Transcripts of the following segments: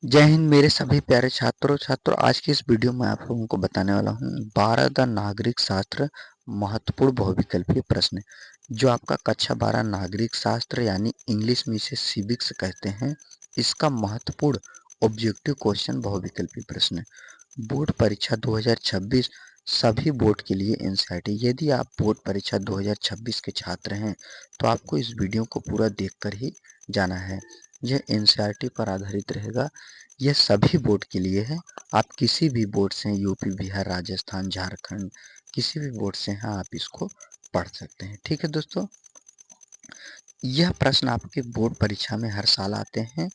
जय हिंद मेरे सभी प्यारे छात्रों। आज की इस वीडियो में आप लोगों को बताने वाला हूँ 12 द नागरिक शास्त्र महत्वपूर्ण बहुविकल्पीय प्रश्न। जो आपका कक्षा 12 नागरिक शास्त्र यानी इंग्लिश में इसे सिविक्स कहते हैं, इसका महत्वपूर्ण ऑब्जेक्टिव क्वेश्चन बहुविकल्पीय प्रश्न। बोर्ड परीक्षा 2026 सभी बोर्ड के लिए एनसीईआरटी। यदि आप बोर्ड परीक्षा 2026 के छात्र हैं तो आपको इस वीडियो को पूरा देखकर ही जाना है। यह एनसीईआरटी पर आधारित रहेगा। यह सभी बोर्ड के लिए है। आप किसी भी बोर्ड से, यूपी, बिहार, राजस्थान, झारखंड, किसी भी बोर्ड से हैं, आप इसको पढ़ सकते हैं। ठीक है दोस्तों, यह प्रश्न आपके बोर्ड परीक्षा में हर साल आते हैं।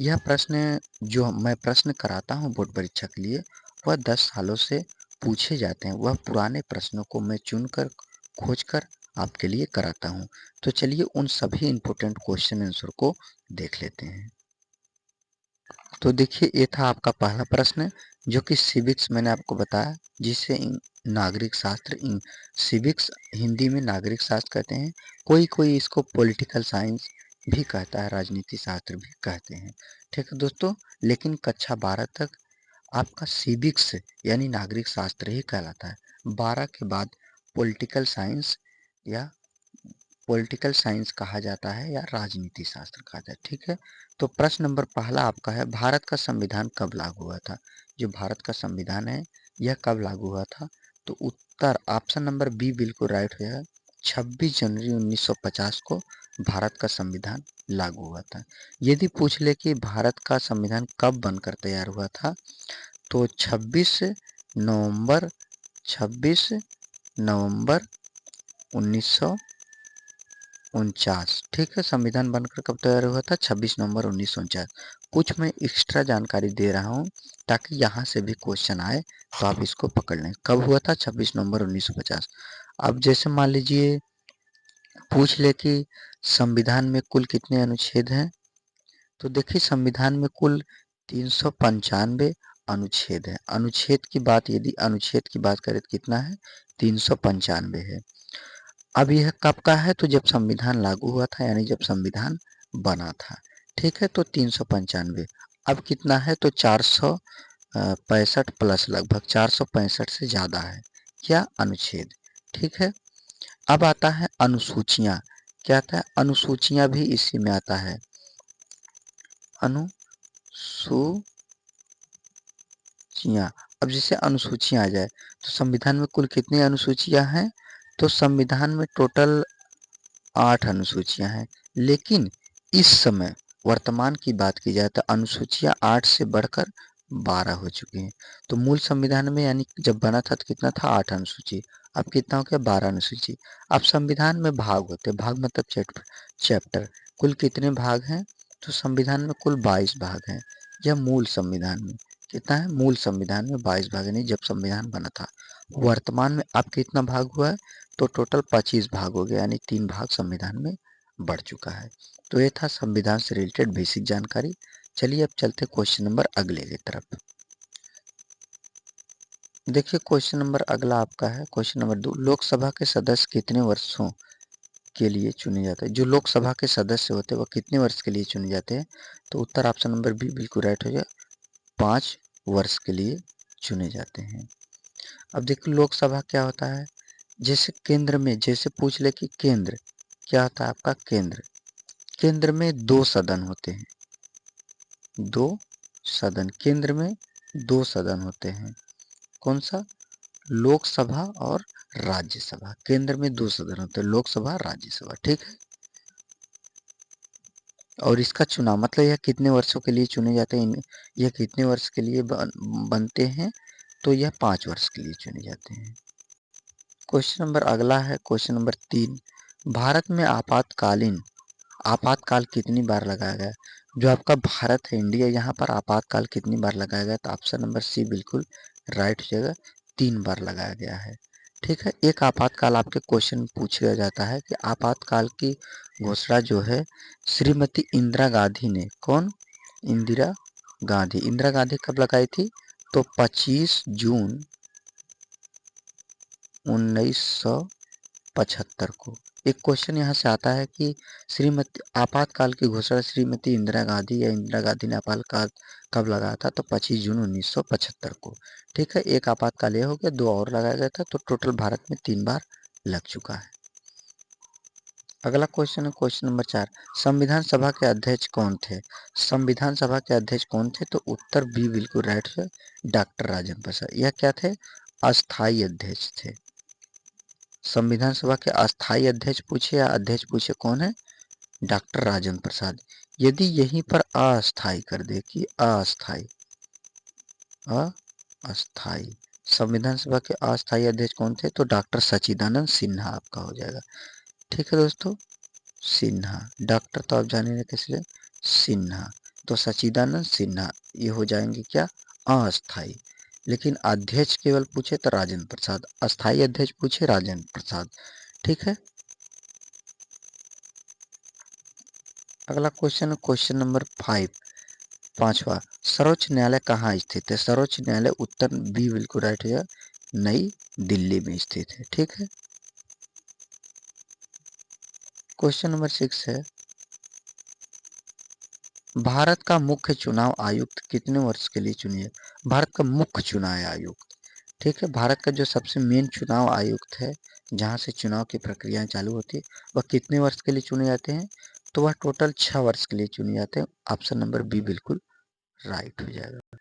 यह प्रश्न जो मैं प्रश्न कराता हूं बोर्ड परीक्षा के लिए, वह 10 सालों से पूछे जाते हैं। वह पुराने प्रश्नों को मैं चुनकर, खोजकर आपके लिए कराता हूं। तो चलिए उन सभी इंपॉर्टेंट क्वेश्चन आंसर को देख लेते हैं। तो देखिए, ये था आपका पहला प्रश्न जो कि सिविक्स मैंने आपको बताया, जिसे नागरिक शास्त्र, सिविक्स हिंदी में नागरिक शास्त्र कहते हैं। कोई कोई इसको पॉलिटिकल साइंस भी कहता है, राजनीति शास्त्र भी कहते हैं। ठीक है दोस्तों, लेकिन कक्षा 12 तक आपका सिविक्स यानी नागरिक शास्त्र ही कहलाता है। 12 के बाद पॉलिटिकल साइंस या पॉलिटिकल साइंस कहा जाता है या राजनीति शास्त्र कहा जाता है। ठीक है, तो प्रश्न नंबर पहला आपका है, भारत का संविधान कब लागू हुआ था? जो भारत का संविधान है, यह कब लागू हुआ था? तो उत्तर ऑप्शन नंबर बी बिल्कुल राइट हो जाएगा। 26 जनवरी 1950 को भारत का संविधान लागू हुआ था। यदि पूछ ले कि भारत का संविधान कब बनकर तैयार हुआ था, तो 26 नवंबर 1949। ठीक है, संविधान बनकर कब तैयार हुआ था? 26 नवंबर 1949। कुछ मैं एक्स्ट्रा जानकारी दे रहा हूँ ताकि यहाँ से भी क्वेश्चन आए तो आप इसको पकड़ लें। कब हुआ था? 26 नवंबर 1950। अब जैसे मान लीजिए पूछ ले कि संविधान में कुल कितने अनुच्छेद हैं, तो देखिए संविधान में कुल 395 अनुच्छेद है। अनुच्छेद की बात, यदि अनुच्छेद की बात करें तो कितना है? 395 है। अब यह कब का है? तो जब संविधान लागू हुआ था, यानी जब संविधान बना था। ठीक है, तो 395। अब कितना है? तो 465 प्लस, लगभग 465 से ज़्यादा है क्या? अनुच्छेद। ठीक है, अब आता है अनुसूचियाँ। क्या आता है? अनुसूचियाँ भी इसी में आता है। अनुसूचियाँ, अब जैसे अनुसूचियाँ आ जाए तो संविधान में कुल कितनी अनुसूचियाँ हैं? तो संविधान में टोटल 8 अनुसूचियां हैं। लेकिन इस समय वर्तमान की बात की जाए तो अनुसूचियां 8 से बढ़कर 12 हो चुकी हैं। तो मूल संविधान में यानी जब बना था तो कितना था? 8 अनुसूची। अब कितना हो गया? 12 अनुसूची। अब संविधान में भाग होते हैं, भाग मतलब चैप्टर। कुल कितने भाग हैं? तो संविधान में कुल 22 भाग हैं। यह मूल संविधान में कितना है? मूल संविधान में 22 भाग है, नहीं जब संविधान बना था। वर्तमान में अब कितना भाग हुआ है? तो टोटल 25 भाग हो गया, यानी 3 भाग संविधान में बढ़ चुका है। तो ये था संविधान से रिलेटेड बेसिक जानकारी। चलिए अब चलते क्वेश्चन नंबर अगले की तरफ। देखिए क्वेश्चन नंबर अगला आपका है, क्वेश्चन नंबर 2, लोकसभा के सदस्य कितने वर्षों के लिए चुने जाते हैं? जो लोकसभा के सदस्य होते हैं वह कितने वर्ष के लिए चुने जाते हैं? तो उत्तर ऑप्शन नंबर बी बिल्कुल राइट हो जाए, 5 वर्ष के लिए चुने जाते हैं। अब देखिए लोकसभा क्या होता है? जैसे केंद्र में, जैसे पूछ ले कि केंद्र क्या होता है आपका? केंद्र, केंद्र में 2 सदन होते हैं। 2 सदन, केंद्र में 2 सदन होते हैं। कौन सा? लोकसभा और राज्यसभा। केंद्र में 2 सदन होते हैं, लोकसभा, राज्यसभा। ठीक है, और इसका चुनाव मतलब यह कितने वर्षों के लिए चुने जाते हैं? यह कितने वर्ष के लिए बनते हैं? तो यह 5 वर्ष के लिए चुने जाते हैं। क्वेश्चन नंबर अगला है, क्वेश्चन नंबर 3, भारत में आपातकालीन, आपातकाल कितनी बार लगाया गया? जो आपका भारत है, इंडिया, यहाँ पर आपातकाल कितनी बार लगाया गया? तो ऑप्शन नंबर सी बिल्कुल राइट हो जाएगा, 3 बार लगाया गया है। ठीक है, एक आपातकाल आपके क्वेश्चन पूछा जाता है कि आपातकाल की घोषणा जो है श्रीमती इंदिरा गांधी ने, कौन? इंदिरा गांधी, इंदिरा गांधी कब लगाई थी? तो 25 जून 1975 को। एक क्वेश्चन यहाँ से आता है कि श्रीमती आपातकाल की घोषणा श्रीमती इंदिरा गांधी या इंदिरा गांधी ने आपातकाल कब लगाया था? तो 25 जून 1975 को। ठीक है, एक आपातकाल ये हो गया, दो और लगाया गया था, तो टोटल भारत में 3 बार लग चुका है। अगला क्वेश्चन है क्वेश्चन नंबर 4, संविधान सभा के अध्यक्ष कौन थे? संविधान सभा के अध्यक्ष कौन थे? तो उत्तर बी बिल्कुल राइट है, डॉक्टर राजेंद्र प्रसाद। यह क्या थे? अस्थाई अध्यक्ष थे। संविधान सभा के अस्थाई अध्यक्ष पूछे या अध्यक्ष पूछे, कौन है? डॉक्टर राजेंद्र प्रसाद। यदि यहीं पर अस्थाई कर दे कि अस्थाई, अस्थाई, संविधान सभा के अस्थाई अध्यक्ष कौन थे? तो डॉक्टर सच्चिदानंद सिन्हा आपका हो जाएगा। ठीक है दोस्तों, सिन्हा, डॉक्टर तो आप जानेंगे किसलिए, सिन्हा, तो सच्चिदानंद सिन्हा ये हो जाएंगे क्या? अस्थाई। लेकिन अध्यक्ष केवल पूछे तो राजेंद्र प्रसाद, अस्थाई अध्यक्ष पूछे राजेंद्र प्रसाद। ठीक है, अगला क्वेश्चन है क्वेश्चन नंबर 5, पांचवा, सर्वोच्च न्यायालय कहाँ स्थित है? सर्वोच्च न्यायालय उत्तर बी बिल्कुल राइट है, नई दिल्ली में स्थित है। ठीक है, क्वेश्चन नंबर 6 है, भारत का मुख्य चुनाव आयुक्त कितने वर्ष के लिए चुनिए? भारत का मुख्य चुनाव आयुक्त, ठीक है, भारत का जो सबसे मेन चुनाव आयुक्त है, जहां से चुनाव की प्रक्रियाएं चालू होती है, वह कितने वर्ष के लिए चुने जाते हैं? तो वह टोटल 6 वर्ष के लिए चुने जाते हैं। ऑप्शन नंबर बी बिल्कुल राइट हो जाएगा।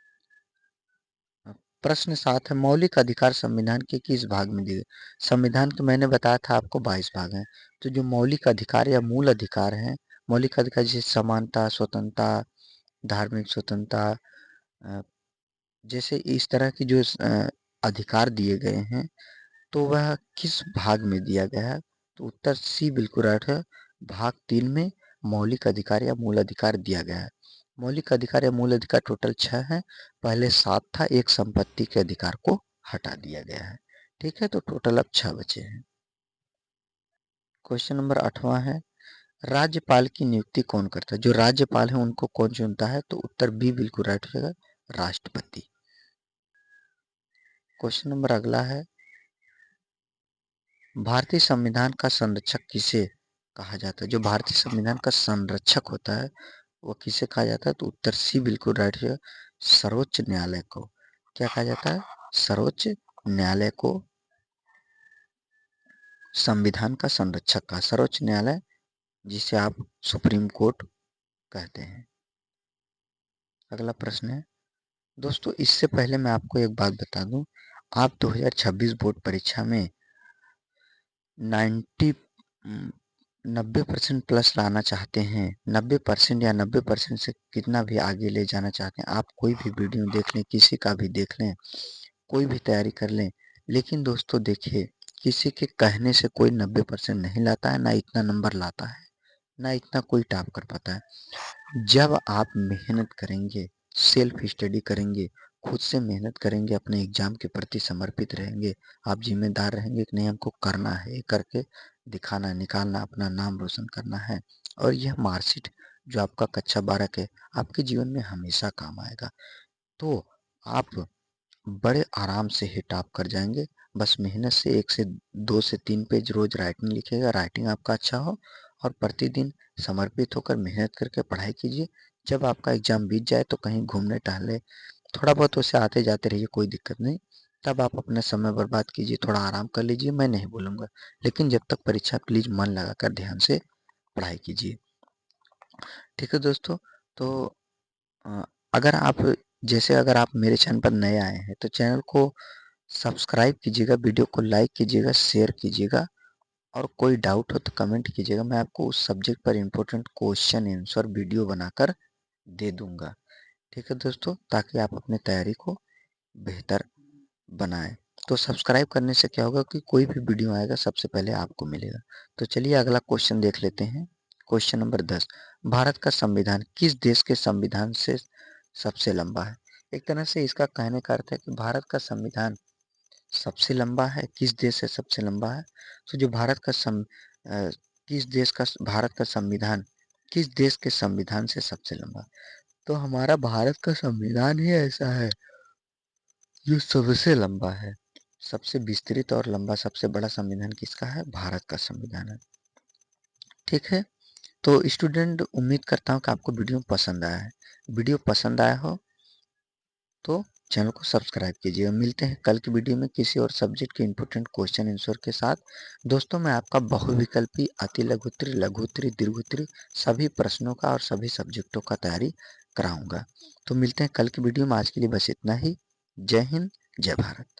प्रश्न 7 है, मौलिक अधिकार संविधान के किस भाग में दिए गए? संविधान के मैंने बताया था आपको 22 भाग हैं। तो जो मौलिक अधिकार या मूल अधिकार हैं, मौलिक अधिकार जैसे समानता, स्वतंत्रता, धार्मिक स्वतंत्रता, जैसे इस तरह की जो अधिकार दिए गए हैं, तो वह किस भाग में दिया गया है? तो उत्तर सी बिल्कुल राइट है, भाग 3 में मौलिक अधिकार या मूल अधिकार दिया गया है। मौलिक अधिकार या मूल अधिकार टोटल 6 है, पहले 7 था, एक संपत्ति के अधिकार को हटा दिया गया है। ठीक है, तो टोटल अब 6 बचे हैं। क्वेश्चन नंबर 8वां है, राज्यपाल की नियुक्ति कौन करता है? जो राज्यपाल है उनको कौन चुनता है? तो उत्तर बी बिल्कुल राइट हो जाएगा, राष्ट्रपति। क्वेश्चन नंबर अगला है, भारतीय संविधान का संरक्षक किसे कहा जाता है? जो भारतीय संविधान का संरक्षक होता है वो किसे कहा जाता है? तो उत्तर सी बिल्कुल राइट है, सर्वोच्च न्यायालय को। क्या कहा जाता है? सर्वोच्च न्यायालय को संविधान का संरक्षक का, सर्वोच्च न्यायालय जिसे आप सुप्रीम कोर्ट कहते हैं। अगला प्रश्न है दोस्तों, इससे पहले मैं आपको एक बात बता दूं, आप 2026 बोर्ड परीक्षा में 90 90% प्लस लाना चाहते हैं, 90% या 90% से कितना भी आगे ले जाना चाहते हैं, आप कोई भी वीडियो देख लें, किसी का भी देख लें, कोई भी तैयारी कर लें, लेकिन दोस्तों देखिए, किसी के कहने से कोई 90% नहीं लाता है, ना इतना नंबर लाता है, ना इतना कोई टॉप कर पाता है। जब आप मेहनत करेंगे, सेल्फ स्टडी करेंगे, खुद से मेहनत करेंगे, अपने एग्जाम के प्रति समर्पित रहेंगे, आप जिम्मेदार रहेंगे कि नहीं हमको करना है, करके दिखाना, निकालना, अपना नाम रोशन करना है, और यह मार्कशीट जो आपका कक्षा 12 के आपके जीवन में हमेशा काम आएगा। तो आप बड़े आराम से ही टॉप कर जाएंगे। बस मेहनत से 1 से 2 से 3 पेज रोज राइटिंग लिखिएगा, राइटिंग आपका अच्छा हो, और प्रतिदिन समर्पित होकर मेहनत करके पढ़ाई कीजिए। जब आपका एग्जाम बीत जाए तो कहीं घूमने टहले, थोड़ा बहुत वैसे आते जाते रहिए, कोई दिक्कत नहीं। तब आप अपना समय बर्बाद कीजिए, थोड़ा आराम कर लीजिए, मैं नहीं बोलूँगा, लेकिन जब तक परीक्षा प्लीज मन लगाकर ध्यान से पढ़ाई कीजिए। ठीक है दोस्तों, तो अ, अगर आप अगर आप मेरे चैनल पर नए आए हैं तो चैनल को सब्सक्राइब कीजिएगा, वीडियो को लाइक कीजिएगा, शेयर कीजिएगा, और कोई डाउट हो तो कमेंट कीजिएगा, मैं आपको उस सब्जेक्ट पर इम्पोर्टेंट क्वेश्चन आंसर वीडियो बनाकर दे दूंगा। ठीक है दोस्तों, ताकि आप अपनी तैयारी को बेहतर बनाएं। तो सब्सक्राइब करने से क्या होगा कि कोई भी वीडियो आएगा सबसे पहले आपको मिलेगा। तो चलिए अगला क्वेश्चन देख लेते हैं। क्वेश्चन नंबर 10, भारत का संविधान किस देश के संविधान से सबसे लंबा है? एक तरह से इसका कहने का अर्थ है कि भारत का संविधान सबसे लंबा है, किस देश से सबसे लंबा है? तो जो किस देश का भारत का संविधान किस देश के संविधान से सबसे लंबा? तो हमारा भारत का संविधान ही ऐसा है जो सबसे लंबा है। सबसे विस्तृत और लंबा, सबसे बड़ा संविधान किसका है? भारत का संविधान है। ठीक है, तो स्टूडेंट उम्मीद करता हूँ कि आपको वीडियो पसंद आया है। वीडियो पसंद आया हो तो चैनल को सब्सक्राइब कीजिए। मिलते हैं कल की वीडियो में किसी और सब्जेक्ट के इंपॉर्टेंट क्वेश्चन आंसर के साथ। दोस्तों, मैं आपका बहुविकल्पी अति लघुत्तरी, लघुत्तरी, दीर्घोत्तरी सभी प्रश्नों का और सभी सब्जेक्टों का तैयारी कराऊंगा। तो मिलते हैं कल की वीडियो में। आज के लिए बस इतना ही। जय हिंद, जय भारत।